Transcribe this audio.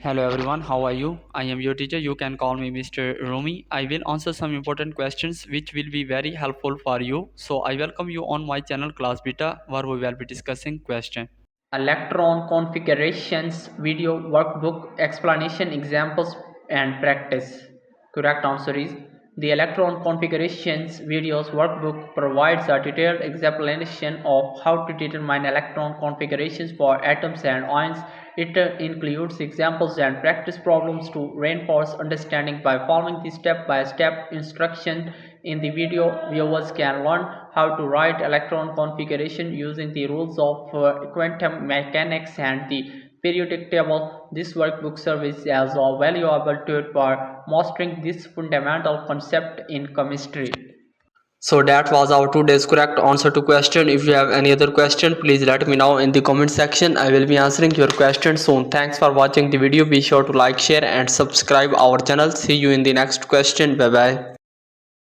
Hello everyone, how are you? I am your teacher. You can call me Mr. Rumi. I will answer some important questions which will be very helpful for you. So I welcome you on my channel Class Beta where we will be discussing question. Electron configurations video workbook explanation examples and practice. Correct answer is the electron configurations videos workbook provides a detailed explanation of how to determine electron configurations for atoms and ions. It includes examples and practice problems to reinforce understanding. By following the step-by-step instruction in the video, viewers can learn how to write electron configuration using the rules of quantum mechanics and the periodic table. This workbook serves as a valuable tool for mastering this fundamental concept in chemistry. So that was our today's correct answer to question. If you have any other question, please let me know in the comment section. I will be answering your question soon. Thanks for watching the video. Be sure to like, share and subscribe our channel. See you in the next question. Bye bye.